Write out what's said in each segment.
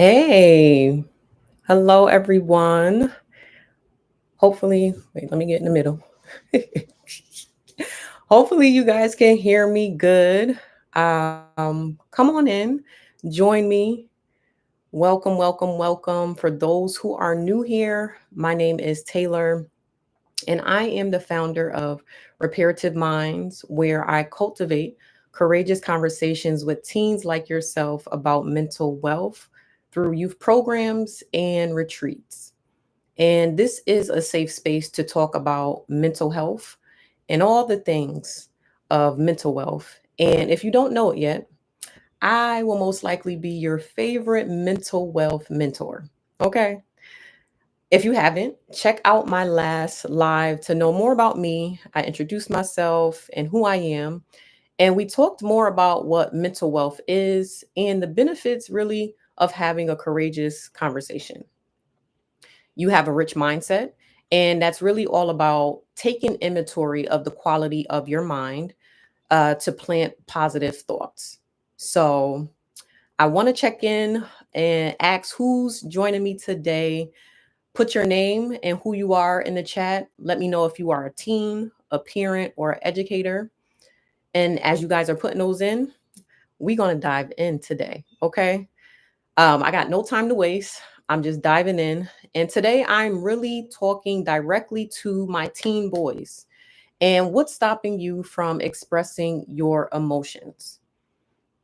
Hey, hello everyone. Hopefully, wait, let me get in the middle. Hopefully, you guys can hear me good. Come on in, join me. Welcome, welcome, welcome. For those who are new here, my name is Taylor, and I am the founder of Reparative Minds, where I cultivate courageous conversations with teens like yourself about mental wealth through youth programs and retreats. And this is a safe space to talk about mental health and all the things of mental wealth. And if you don't know it yet, I will most likely be your favorite mental wealth mentor. Okay. If you haven't, check out my last live to know more about me. I introduced myself and who I am. And we talked more about what mental wealth is and the benefits really of having a courageous conversation. You have a rich mindset, and that's really all about taking inventory of the quality of your mind to plant positive thoughts. So I want to check in and ask who's joining me today. Put your name and who you are in the chat. Let me know if you are a teen, a parent, or an educator. And as you guys are putting those in, we're going to dive in today. Okay. I got no time to waste. I'm just diving in. And today I'm really talking directly to my teen boys and what's stopping you from expressing your emotions.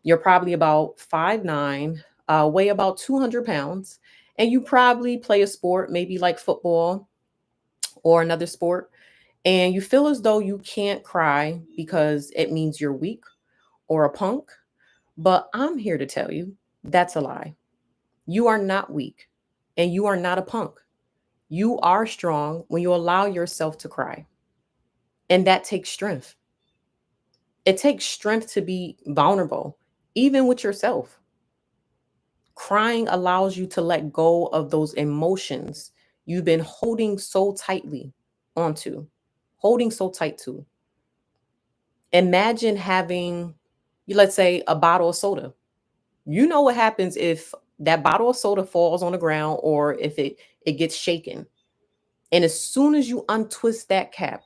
You're probably about 5'9", weigh about 200 pounds, and you probably play a sport, maybe like football or another sport, and you feel as though you can't cry because it means you're weak or a punk. But I'm here to tell you that's a lie. You are not weak and you are not a punk. You are strong when you allow yourself to cry. And that takes strength. It takes strength to be vulnerable, even with yourself. Crying allows you to let go of those emotions you've been holding so tightly onto, holding so tight to. Imagine having, let's say, a bottle of soda. You know what happens if that bottle of soda falls on the ground or if it gets shaken. And as soon as you untwist that cap,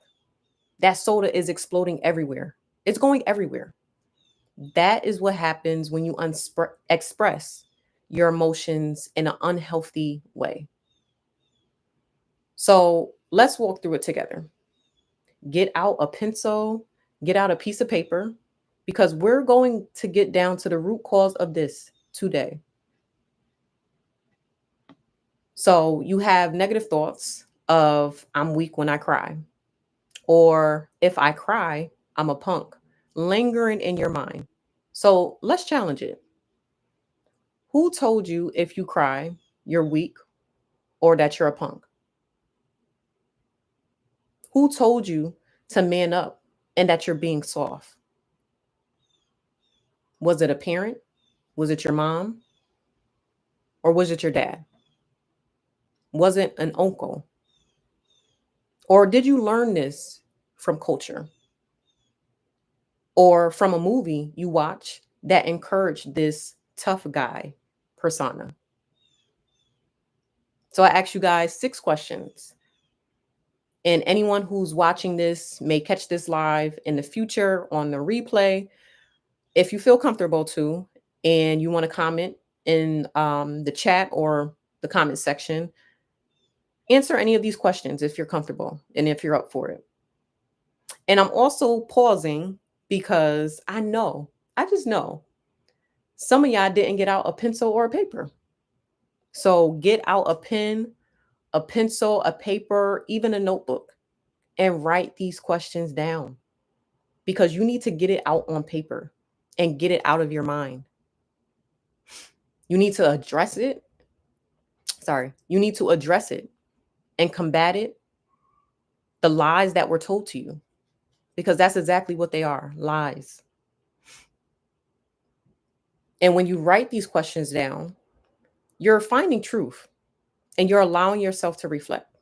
that soda is exploding everywhere. It's going everywhere. That is what happens when you express your emotions in an unhealthy way. So let's walk through it together. Get out a pencil, get out a piece of paper, because we're going to get down to the root cause of this today. So you have negative thoughts of I'm weak when I cry, or if I cry, I'm a punk, lingering in your mind. So let's challenge it. Who told you if you cry, you're weak or that you're a punk? Who told you to man up and that you're being soft? Was it a parent? Was it your mom? Or was it your dad? Was it an uncle? Or did you learn this from culture or from a movie you watch that encouraged this tough guy persona? So I asked you guys 6 questions. And anyone who's watching this may catch this live in the future on the replay. If you feel comfortable to, and you want to comment in the chat or the comment section, answer any of these questions if you're comfortable and if you're up for it. And I'm also pausing because I just know some of y'all didn't get out a pencil or a paper. So get out a pen, a pencil, a paper, even a notebook, and write these questions down because you need to get it out on paper and get it out of your mind. You need to address it. Sorry, you need to address it and combat it, the lies that were told to you, because that's exactly what they are, lies. And when you write these questions down, you're finding truth and you're allowing yourself to reflect.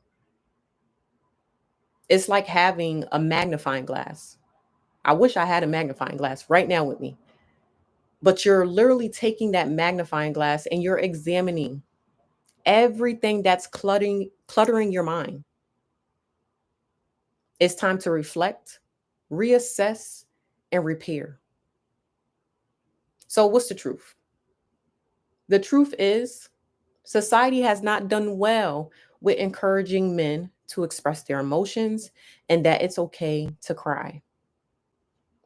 It's like having a magnifying glass. I wish I had a magnifying glass right now with me. But you're literally taking that magnifying glass and you're examining everything that's cluttering your mind. It's time to reflect, reassess, and repair. So, what's the truth? The truth is, society has not done well with encouraging men to express their emotions and that it's okay to cry.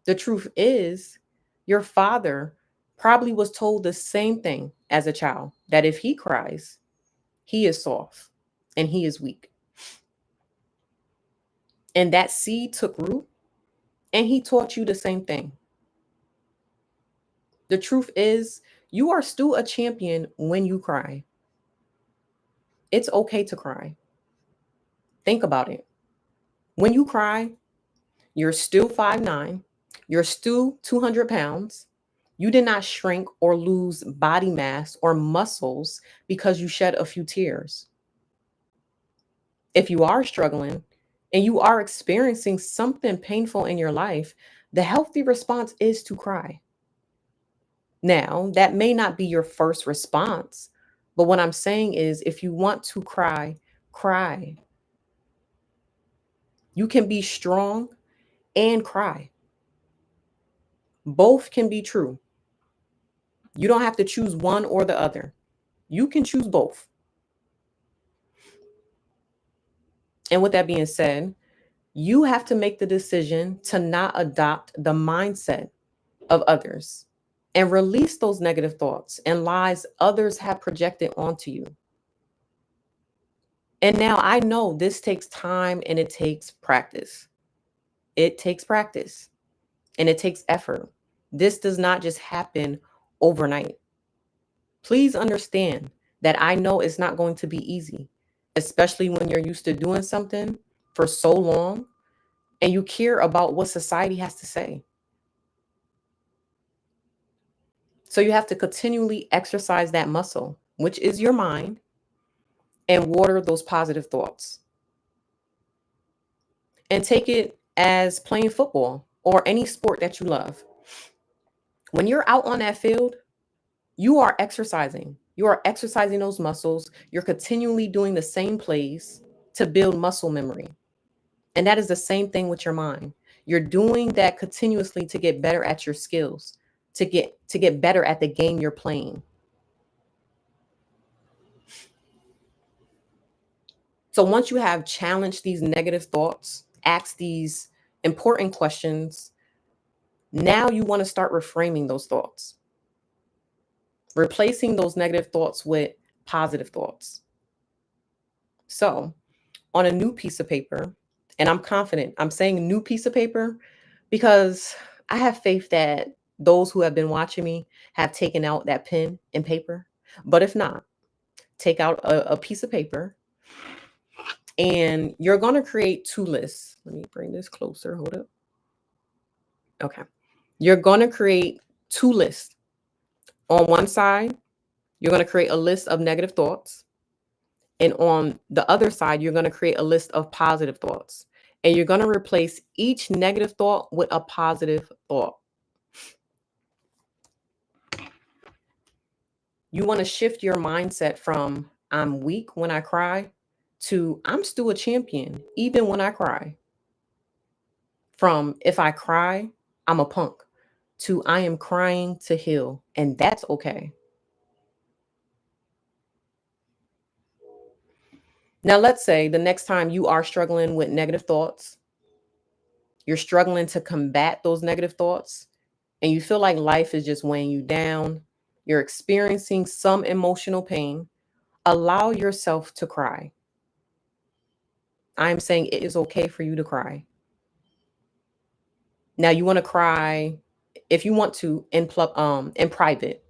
The truth is, your father probably was told the same thing as a child, that if he cries, he is soft and he is weak. And that seed took root and he taught you the same thing. The truth is, you are still a champion when you cry. It's okay to cry. Think about it. When you cry, you're still 5'9", you're still 200 pounds. You did not shrink or lose body mass or muscles because you shed a few tears. If you are struggling and you are experiencing something painful in your life, the healthy response is to cry. Now, that may not be your first response, but what I'm saying is if you want to cry, cry. You can be strong and cry. Both can be true. You don't have to choose one or the other. You can choose both. And with that being said, you have to make the decision to not adopt the mindset of others and release those negative thoughts and lies others have projected onto you. And now I know this takes time and it takes practice. It takes practice and it takes effort. This does not just happen overnight. Please understand that I know it's not going to be easy, especially when you're used to doing something for so long and you care about what society has to say. So you have to continually exercise that muscle, which is your mind, and water those positive thoughts. And take it as playing football or any sport that you love. When you're out on that field, you are exercising. You are exercising those muscles. You're continually doing the same plays to build muscle memory. And that is the same thing with your mind. You're doing that continuously to get better at your skills, to get better at the game you're playing. So once you have challenged these negative thoughts, asked these important questions, now you want to start reframing those thoughts, replacing those negative thoughts with positive thoughts. So on a new piece of paper, and I'm confident I'm saying new piece of paper because I have faith that those who have been watching me have taken out that pen and paper. But if not, take out a piece of paper and you're going to create two lists. Let me bring this closer. Hold up. Okay. You're going to create two lists. On one side, you're going to create a list of negative thoughts. And on the other side, you're going to create a list of positive thoughts. And you're going to replace each negative thought with a positive thought. You want to shift your mindset from I'm weak when I cry to I'm still a champion even when I cry. From if I cry, I'm a punk to I am crying to heal. And that's okay. Now, let's say the next time you are struggling with negative thoughts, you're struggling to combat those negative thoughts, and you feel like life is just weighing you down, you're experiencing some emotional pain, allow yourself to cry. I'm saying it is okay for you to cry. Now, you want to cry if you want to in private.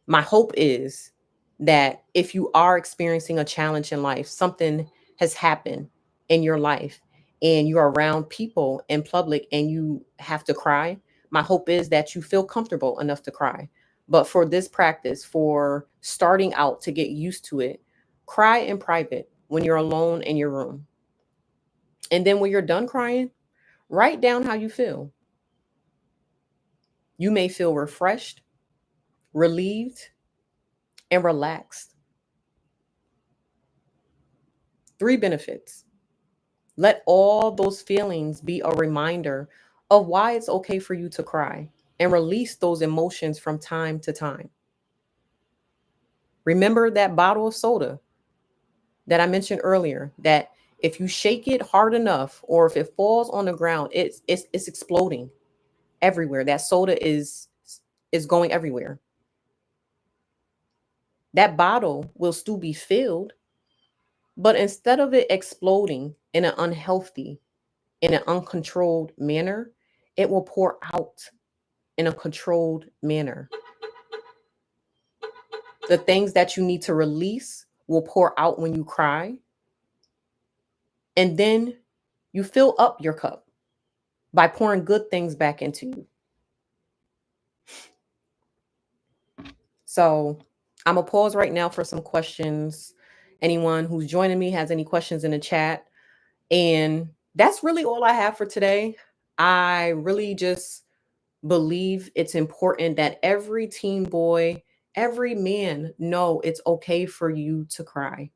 My hope is that if you are experiencing a challenge in life, something has happened in your life and you're around people in public and you have to cry, my hope is that you feel comfortable enough to cry. But for this practice, for starting out to get used to it, cry in private when you're alone in your room. And then when you're done crying, write down how you feel. You may feel refreshed, relieved, and relaxed. 3 benefits. Let all those feelings be a reminder of why it's okay for you to cry and release those emotions from time to time. Remember that bottle of soda that I mentioned earlier, that if you shake it hard enough or if it falls on the ground, it's exploding everywhere. That soda is going everywhere. That bottle will still be filled, but instead of it exploding in an unhealthy, in an uncontrolled manner, it will pour out in a controlled manner. The things that you need to release will pour out when you cry. And then you fill up your cup by pouring good things back into you. So I'm going to pause right now for some questions. Anyone who's joining me has any questions in the chat. And that's really all I have for today. I really just believe it's important that every teen boy, every man know it's okay for you to cry.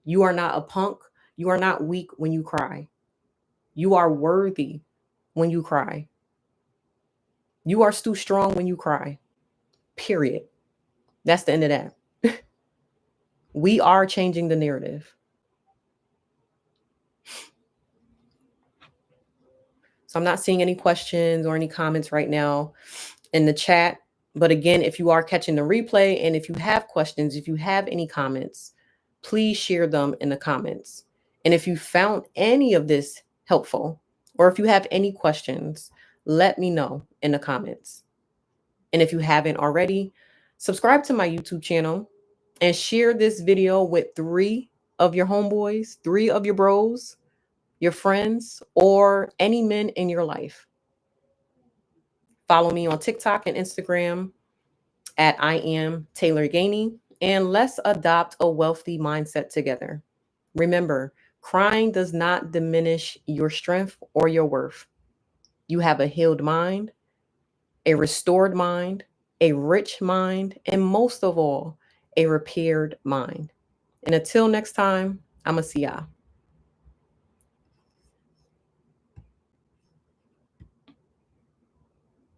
You are not a punk. You are not weak when you cry. You are worthy when you cry. You are still strong when you cry. Period. That's the end of that. We are changing the narrative. So I'm not seeing any questions or any comments right now in the chat. But again, if you are catching the replay and if you have questions, if you have any comments, please share them in the comments. And if you found any of this helpful, or if you have any questions, let me know in the comments. And if you haven't already, subscribe to my YouTube channel and share this video with 3 of your homeboys, 3 of your bros, your friends, or any men in your life. Follow me on TikTok and Instagram at I am Taylor Gainey, and let's adopt a wealthy mindset together. Remember, crying does not diminish your strength or your worth. You have a healed mind, a restored mind, a rich mind, and most of all, a repaired mind. And until next time, I'ma see y'all.